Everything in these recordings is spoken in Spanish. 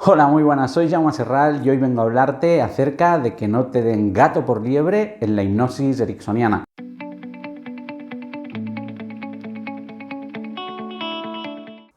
Hola, muy buenas, soy Jaume Serral y hoy vengo a hablarte acerca de que no te den gato por liebre en la hipnosis ericksoniana.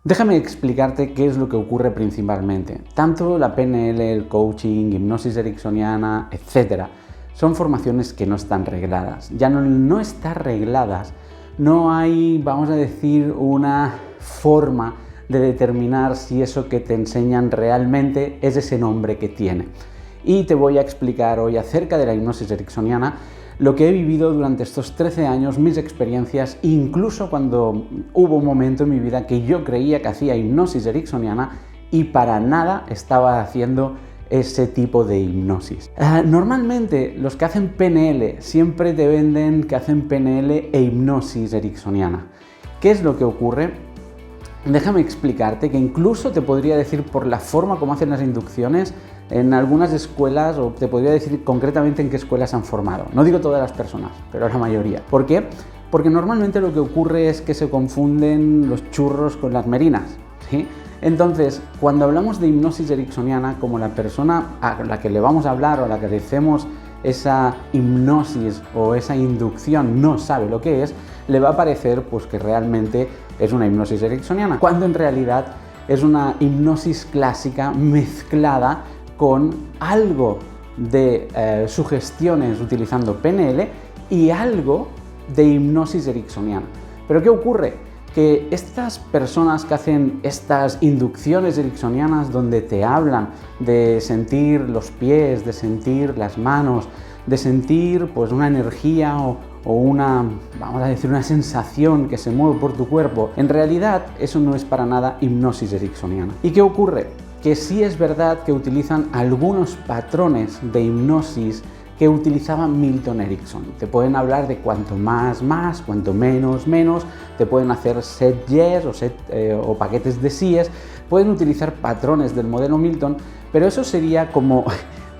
Déjame explicarte qué es lo que ocurre principalmente. Tanto la PNL, el coaching, hipnosis ericksoniana, etc. son formaciones que no están regladas. Ya no están regladas, no hay, vamos a decir, una forma de determinar si eso que te enseñan realmente es ese nombre que tiene. Y te voy a explicar hoy acerca de la hipnosis ericksoniana, lo que he vivido durante estos 13 años, mis experiencias, incluso cuando hubo un momento en mi vida que yo creía que hacía hipnosis ericksoniana y para nada estaba haciendo ese tipo de hipnosis. Normalmente los que hacen PNL siempre te venden que hacen PNL e hipnosis ericksoniana. ¿Qué es lo que ocurre? Déjame explicarte que incluso te podría decir por la forma como hacen las inducciones en algunas escuelas, o te podría decir concretamente en qué escuelas han formado. No digo todas las personas, pero la mayoría. ¿Por qué? Porque normalmente lo que ocurre es que se confunden los churros con las merinas, ¿sí? Entonces, cuando hablamos de hipnosis ericksoniana, como la persona a la que le vamos a hablar o a la que le hacemos esa hipnosis o esa inducción no sabe lo que es, le va a parecer pues, que realmente es una hipnosis ericksoniana, cuando en realidad es una hipnosis clásica mezclada con algo de sugestiones utilizando PNL y algo de hipnosis ericksoniana. ¿Pero qué ocurre? Que estas personas que hacen estas inducciones ericksonianas donde te hablan de sentir los pies, de sentir las manos, de sentir pues una energía o una, vamos a decir, una sensación que se mueve por tu cuerpo, en realidad eso no es para nada hipnosis ericksoniana. ¿Y qué ocurre? Que sí es verdad que utilizan algunos patrones de hipnosis que utilizaba Milton Erickson. Te pueden hablar de cuanto más, cuanto menos, te pueden hacer set yes o paquetes de síes, pueden utilizar patrones del modelo Milton, pero eso sería como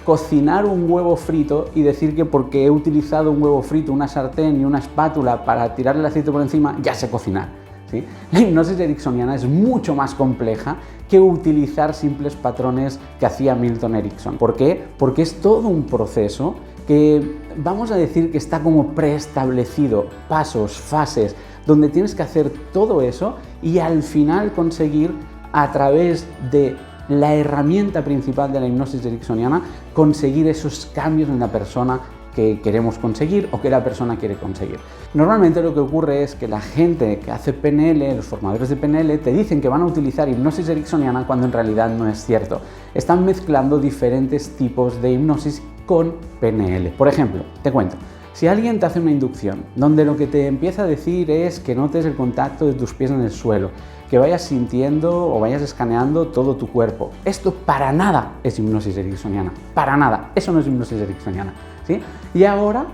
cocinar un huevo frito y decir que porque he utilizado un huevo frito, una sartén y una espátula para tirarle el aceite por encima, ya sé cocinar, ¿sí? La hipnosis ericksoniana es mucho más compleja que utilizar simples patrones que hacía Milton Erickson. ¿Por qué? Porque es todo un proceso que vamos a decir que está como preestablecido, pasos, fases, donde tienes que hacer todo eso y al final conseguir a través de la herramienta principal de la hipnosis ericksoniana, conseguir esos cambios en la persona que queremos conseguir o que la persona quiere conseguir. Normalmente lo que ocurre es que la gente que hace PNL, los formadores de PNL, te dicen que van a utilizar hipnosis ericksoniana cuando en realidad no es cierto. Están mezclando diferentes tipos de hipnosis con PNL. Por ejemplo, te cuento, si alguien te hace una inducción donde lo que te empieza a decir es que notes el contacto de tus pies en el suelo, que vayas sintiendo o vayas escaneando todo tu cuerpo, esto para nada es hipnosis ericksoniana, para nada, eso no es hipnosis ericksoniana, ¿sí? Y ahora,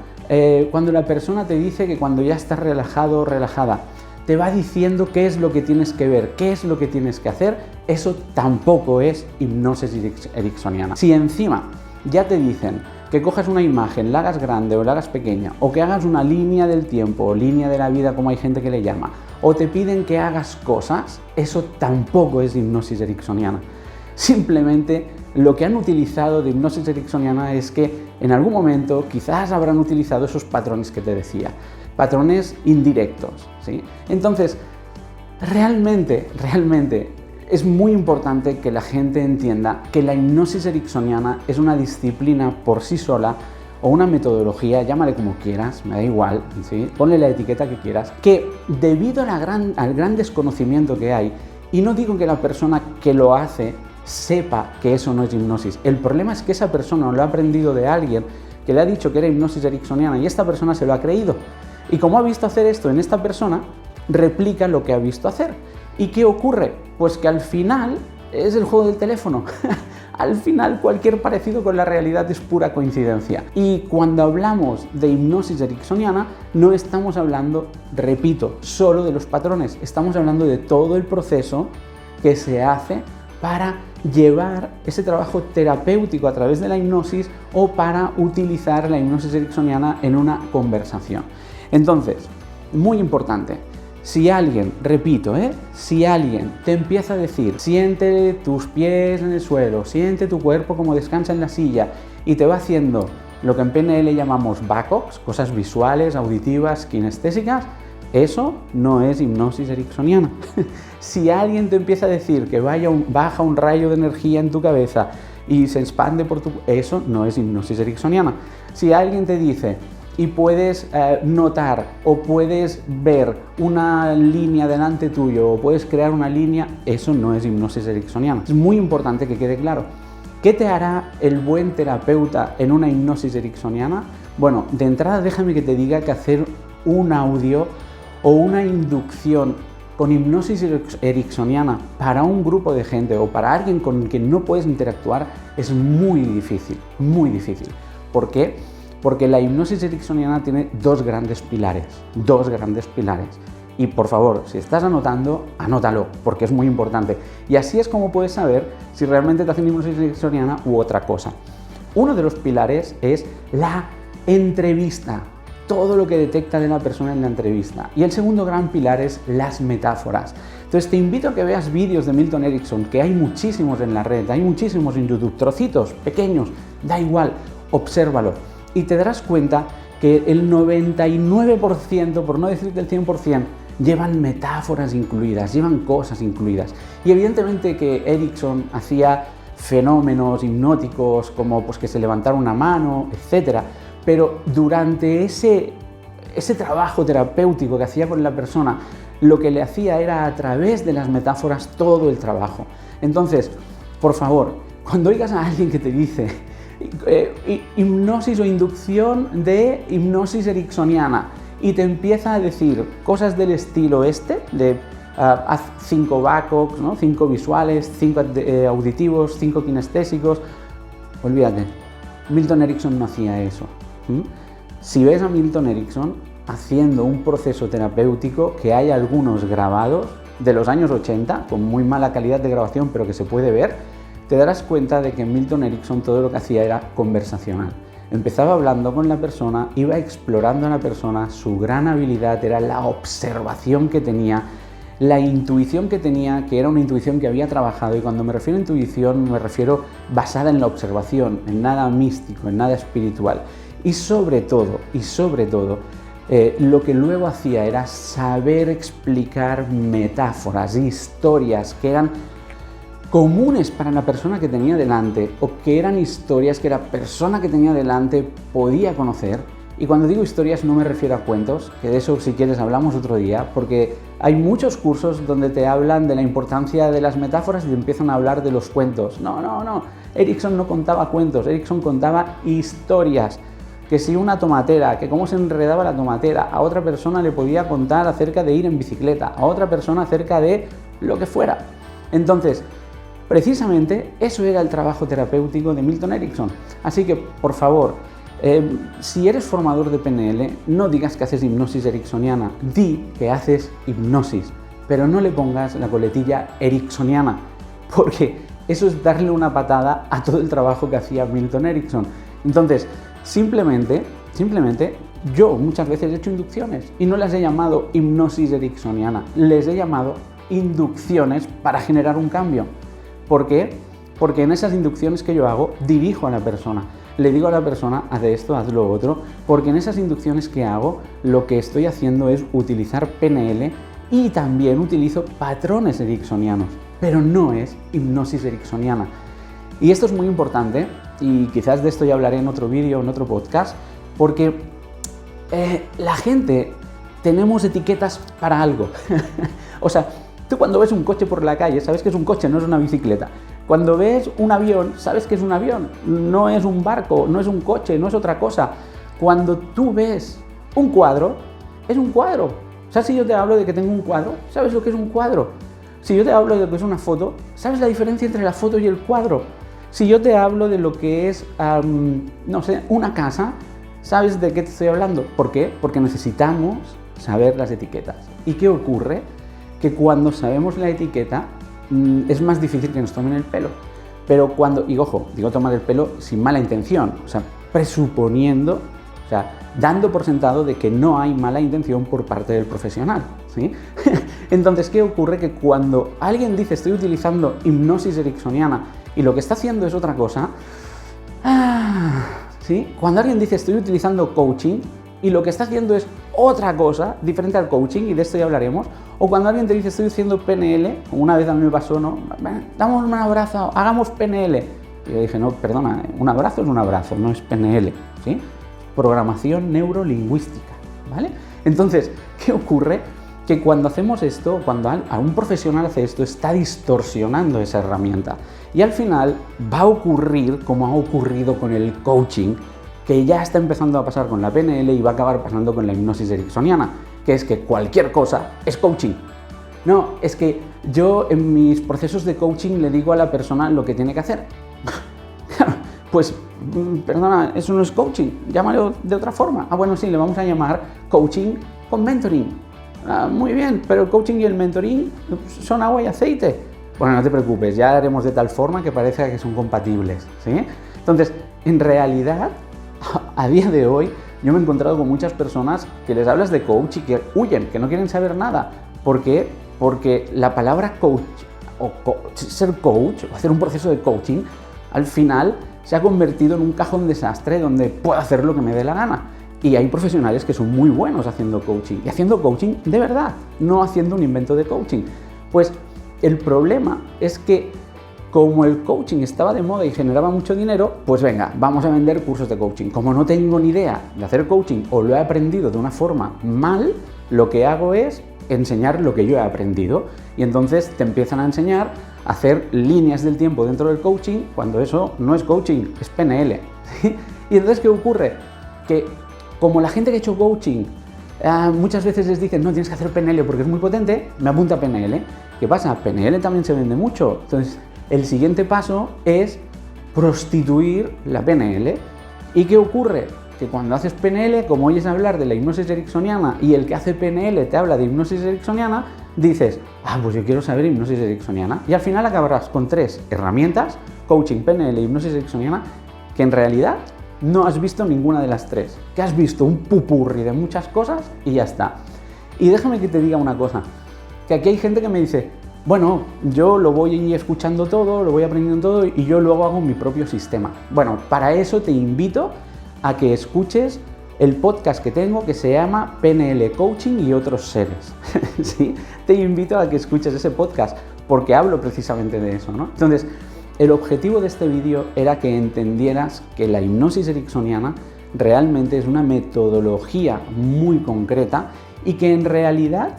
cuando la persona te dice que cuando ya estás relajado o relajada, te va diciendo qué es lo que tienes que ver, qué es lo que tienes que hacer, eso tampoco es hipnosis ericksoniana. Si encima ya te dicen que cojas una imagen, la hagas grande o la hagas pequeña, o que hagas una línea del tiempo o línea de la vida, como hay gente que le llama, o te piden que hagas cosas, eso tampoco es hipnosis ericksoniana. Simplemente lo que han utilizado de hipnosis ericksoniana es que en algún momento quizás habrán utilizado esos patrones que te decía, patrones indirectos, ¿sí? Entonces, realmente es muy importante que la gente entienda que la hipnosis ericksoniana es una disciplina por sí sola o una metodología, llámale como quieras, me da igual, ¿sí? Ponle la etiqueta que quieras, que debido al gran desconocimiento que hay, y no digo que la persona que lo hace sepa que eso no es hipnosis, el problema es que esa persona lo ha aprendido de alguien que le ha dicho que era hipnosis ericksoniana y esta persona se lo ha creído. Y como ha visto hacer esto en esta persona, replica lo que ha visto hacer. ¿Y qué ocurre? Pues que al final es el juego del teléfono. Al final cualquier parecido con la realidad es pura coincidencia. Y cuando hablamos de hipnosis ericksoniana, no estamos hablando, repito, solo de los patrones. Estamos hablando de todo el proceso que se hace para llevar ese trabajo terapéutico a través de la hipnosis o para utilizar la hipnosis ericksoniana en una conversación. Entonces, muy importante, Si alguien, repito, si alguien te empieza a decir, siente tus pies en el suelo, siente tu cuerpo como descansa en la silla y te va haciendo lo que en PNL llamamos BACOX, cosas visuales, auditivas, kinestésicas, eso no es hipnosis ericksoniana. Si alguien te empieza a decir que baja un rayo de energía en tu cabeza y se expande por eso no es hipnosis ericksoniana. Si alguien te dice y puedes notar o puedes ver una línea delante tuyo o puedes crear una línea, eso no es hipnosis ericksoniana. Es muy importante que quede claro. ¿Qué te hará el buen terapeuta en una hipnosis ericksoniana? Bueno, de entrada déjame que te diga que hacer un audio o una inducción con hipnosis ericksoniana para un grupo de gente o para alguien con quien no puedes interactuar es muy difícil, muy difícil. ¿Por qué? Porque la hipnosis ericksoniana tiene dos grandes pilares. Y por favor, si estás anotando, anótalo, porque es muy importante. Y así es como puedes saber si realmente te hacen hipnosis ericksoniana u otra cosa. Uno de los pilares es la entrevista, todo lo que detecta de la persona en la entrevista. Y el segundo gran pilar es las metáforas. Entonces te invito a que veas vídeos de Milton Erickson, que hay muchísimos en la red, hay muchísimos en YouTube, trocitos pequeños, da igual, obsérvalo. Y te darás cuenta que el 99%, por no decirte el 100%, llevan metáforas incluidas, llevan cosas incluidas. Y evidentemente que Erickson hacía fenómenos hipnóticos como pues, que se levantara una mano, etc. Pero durante ese trabajo terapéutico que hacía con la persona, lo que le hacía era a través de las metáforas todo el trabajo. Entonces, por favor, cuando oigas a alguien que te dice hipnosis o inducción de hipnosis ericksoniana y te empieza a decir cosas del estilo de haz 5 BACOX, ¿no? 5 visuales, 5 auditivos, 5 kinestésicos, olvídate, Milton Erickson no hacía eso. Si ves a Milton Erickson haciendo un proceso terapéutico, que hay algunos grabados de los años 80 con muy mala calidad de grabación pero que se puede ver, te darás cuenta de que Milton Erickson todo lo que hacía era conversacional. Empezaba hablando con la persona, iba explorando a la persona, su gran habilidad era la observación que tenía, la intuición que tenía, que era una intuición que había trabajado, y cuando me refiero a intuición me refiero basada en la observación, en nada místico, en nada espiritual. Y sobre todo, lo que luego hacía era saber explicar metáforas, historias que eran comunes para la persona que tenía delante o que eran historias que la persona que tenía delante podía conocer. Y cuando digo historias no me refiero a cuentos, que de eso si quieres hablamos otro día, porque hay muchos cursos donde te hablan de la importancia de las metáforas y te empiezan a hablar de los cuentos. No, Erickson no contaba cuentos, Erickson contaba historias. Que si una tomatera, que cómo se enredaba la tomatera, a otra persona le podía contar acerca de ir en bicicleta, a otra persona acerca de lo que fuera. Entonces, precisamente eso era el trabajo terapéutico de Milton Erickson. Así que, por favor, si eres formador de PNL, no digas que haces hipnosis ericksoniana, di que haces hipnosis, pero no le pongas la coletilla ericksoniana, porque eso es darle una patada a todo el trabajo que hacía Milton Erickson. Entonces, simplemente yo muchas veces he hecho inducciones y no las he llamado hipnosis ericksoniana, les he llamado inducciones para generar un cambio. ¿Por qué? Porque en esas inducciones que yo hago, dirijo a la persona. Le digo a la persona, haz esto, haz lo otro, porque en esas inducciones que hago, lo que estoy haciendo es utilizar PNL y también utilizo patrones ericksonianos, pero no es hipnosis ericksoniana. Y esto es muy importante, y quizás de esto ya hablaré en otro vídeo, en otro podcast, porque la gente tenemos etiquetas para algo. O sea, tú cuando ves un coche por la calle, sabes que es un coche, no es una bicicleta. Cuando ves un avión, sabes que es un avión, no es un barco, no es un coche, no es otra cosa. Cuando tú ves un cuadro, es un cuadro. O sea, si yo te hablo de que tengo un cuadro, ¿sabes lo que es un cuadro? Si yo te hablo de lo que es una foto, ¿sabes la diferencia entre la foto y el cuadro? Si yo te hablo de lo que es, no sé, una casa, ¿sabes de qué te estoy hablando? ¿Por qué? Porque necesitamos saber las etiquetas. ¿Y qué ocurre? Que cuando sabemos la etiqueta, es más difícil que nos tomen el pelo. Pero cuando, y ojo, digo tomar el pelo sin mala intención, o sea, presuponiendo, o sea, dando por sentado de que no hay mala intención por parte del profesional, ¿sí? Entonces, ¿qué ocurre? Que cuando alguien dice estoy utilizando hipnosis ericksoniana y lo que está haciendo es otra cosa, ¿sí? Cuando alguien dice estoy utilizando coaching y lo que está haciendo es otra cosa diferente al coaching, y de esto ya hablaremos, o cuando alguien te dice estoy haciendo PNL, una vez a mí me pasó, ¿no? Damos un abrazo, hagamos PNL. Y yo dije, no, perdona, un abrazo es un abrazo, no es PNL, ¿sí? Programación neurolingüística, ¿vale? Entonces, ¿qué ocurre? Que cuando hacemos esto, cuando un profesional hace esto, está distorsionando esa herramienta. Y al final va a ocurrir, como ha ocurrido con el coaching, que ya está empezando a pasar con la PNL y va a acabar pasando con la hipnosis ericksoniana, que es que cualquier cosa es coaching. No, es que yo en mis procesos de coaching le digo a la persona lo que tiene que hacer. Pues, perdona, eso no es coaching, llámalo de otra forma. Bueno, sí, le vamos a llamar coaching con mentoring. Muy bien, pero el coaching y el mentoring son agua y aceite. Bueno, no te preocupes, ya haremos de tal forma que parezca que son compatibles, ¿sí? Entonces, en realidad, a día de hoy, yo me he encontrado con muchas personas que les hablas de coach y que huyen, que no quieren saber nada. ¿Por qué? Porque la palabra coach o ser coach o hacer un proceso de coaching, al final se ha convertido en un cajón desastre donde puedo hacer lo que me dé la gana. Y hay profesionales que son muy buenos haciendo coaching, y haciendo coaching de verdad, no haciendo un invento de coaching. Pues el problema es que como el coaching estaba de moda y generaba mucho dinero, pues venga, vamos a vender cursos de coaching. Como no tengo ni idea de hacer coaching o lo he aprendido de una forma mal, lo que hago es enseñar lo que yo he aprendido. Y entonces te empiezan a enseñar a hacer líneas del tiempo dentro del coaching, cuando eso no es coaching, es PNL. ¿Sí? Y entonces, ¿qué ocurre? Que como la gente que ha hecho coaching muchas veces les dicen, no, tienes que hacer PNL porque es muy potente, me apunta a PNL. ¿Qué pasa? PNL también se vende mucho. Entonces, el siguiente paso es prostituir la PNL. ¿Y qué ocurre? Que cuando haces PNL, como oyes hablar de la hipnosis ericksoniana y el que hace PNL te habla de hipnosis ericksoniana, dices, pues yo quiero saber hipnosis ericksoniana. Y al final acabarás con 3 herramientas, coaching, PNL y hipnosis ericksoniana, que en realidad no has visto ninguna de las 3, que has visto un pupurri de muchas cosas y ya está. Y déjame que te diga una cosa, que aquí hay gente que me dice, bueno, yo lo voy escuchando todo, lo voy aprendiendo todo y yo luego hago mi propio sistema. Bueno, para eso te invito a que escuches el podcast que tengo que se llama PNL Coaching y otros seres. ¿Sí? Te invito a que escuches ese podcast porque hablo precisamente de eso, ¿no? Entonces, el objetivo de este vídeo era que entendieras que la hipnosis ericksoniana realmente es una metodología muy concreta y que en realidad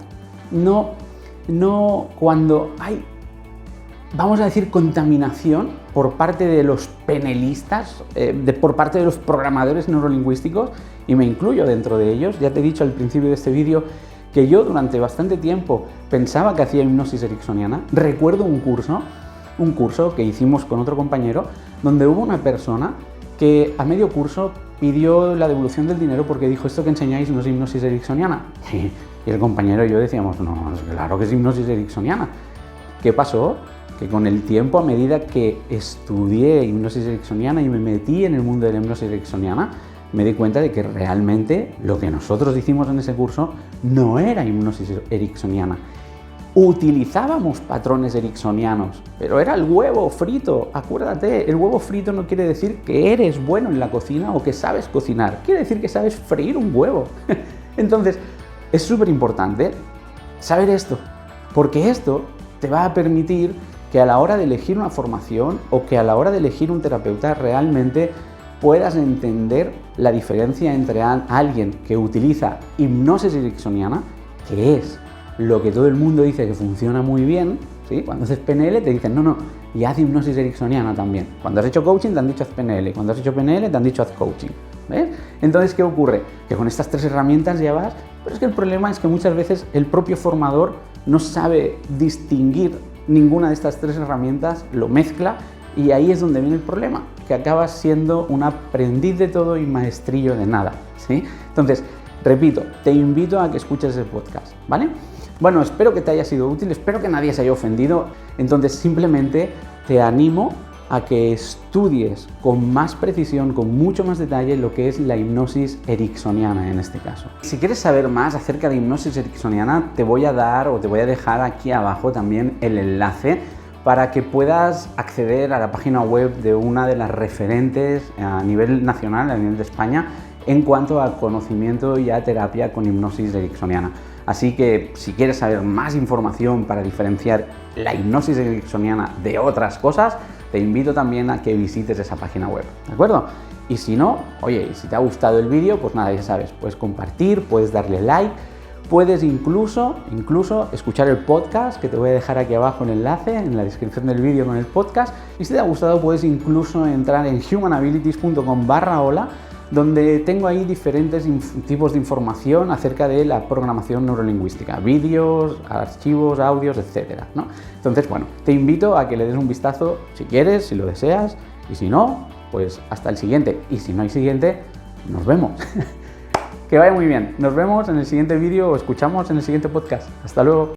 no cuando hay, vamos a decir, contaminación por parte de los penelistas, por parte de los programadores neurolingüísticos, y me incluyo dentro de ellos. Ya te he dicho al principio de este vídeo que yo durante bastante tiempo pensaba que hacía hipnosis ericksoniana. Recuerdo un curso que hicimos con otro compañero, donde hubo una persona que a medio curso pidió la devolución del dinero porque dijo, esto que enseñáis no es hipnosis ericksoniana. Y el compañero y yo decíamos, no, claro que es hipnosis ericksoniana. ¿Qué pasó? Que con el tiempo, a medida que estudié hipnosis ericksoniana y me metí en el mundo de la hipnosis ericksoniana, me di cuenta de que realmente lo que nosotros hicimos en ese curso no era hipnosis ericksoniana. Utilizábamos patrones ericksonianos, pero era el huevo frito. Acuérdate, el huevo frito no quiere decir que eres bueno en la cocina o que sabes cocinar, quiere decir que sabes freír un huevo. Entonces, es súper importante saber esto, porque esto te va a permitir que a la hora de elegir una formación o que a la hora de elegir un terapeuta realmente puedas entender la diferencia entre alguien que utiliza hipnosis ericksoniana, que es lo que todo el mundo dice que funciona muy bien, ¿sí? Cuando haces PNL te dicen, no, y haz hipnosis ericksoniana también. Cuando has hecho coaching te han dicho haz PNL, cuando has hecho PNL te han dicho haz coaching. ¿Ves? Entonces, ¿qué ocurre? Que con estas 3 herramientas ya vas, pero es que el problema es que muchas veces el propio formador no sabe distinguir ninguna de estas 3 herramientas, lo mezcla y ahí es donde viene el problema, que acabas siendo un aprendiz de todo y maestrillo de nada, ¿sí? Entonces, repito, te invito a que escuches ese podcast, ¿vale? Bueno, espero que te haya sido útil, espero que nadie se haya ofendido, entonces simplemente te animo a que estudies con más precisión, con mucho más detalle, lo que es la hipnosis ericksoniana en este caso. Si quieres saber más acerca de hipnosis ericksoniana, te voy a dejar aquí abajo también el enlace para que puedas acceder a la página web de una de las referentes a nivel nacional, a nivel de España, en cuanto a conocimiento y a terapia con hipnosis ericksoniana. Así que si quieres saber más información para diferenciar la hipnosis ericksoniana de otras cosas, te invito también a que visites esa página web, ¿de acuerdo? Y si no, oye, si te ha gustado el vídeo, pues nada, ya sabes, puedes compartir, puedes darle like, puedes incluso escuchar el podcast, que te voy a dejar aquí abajo el enlace en la descripción del vídeo con el podcast. Y si te ha gustado, puedes incluso entrar en humanabilities.com/hola, donde tengo ahí diferentes tipos de información acerca de la programación neurolingüística, vídeos, archivos, audios, etcétera, ¿no? Entonces, bueno, te invito a que le des un vistazo si quieres, si lo deseas, y si no, pues hasta el siguiente. Y si no hay siguiente, nos vemos. Que vaya muy bien. Nos vemos en el siguiente vídeo o escuchamos en el siguiente podcast. Hasta luego.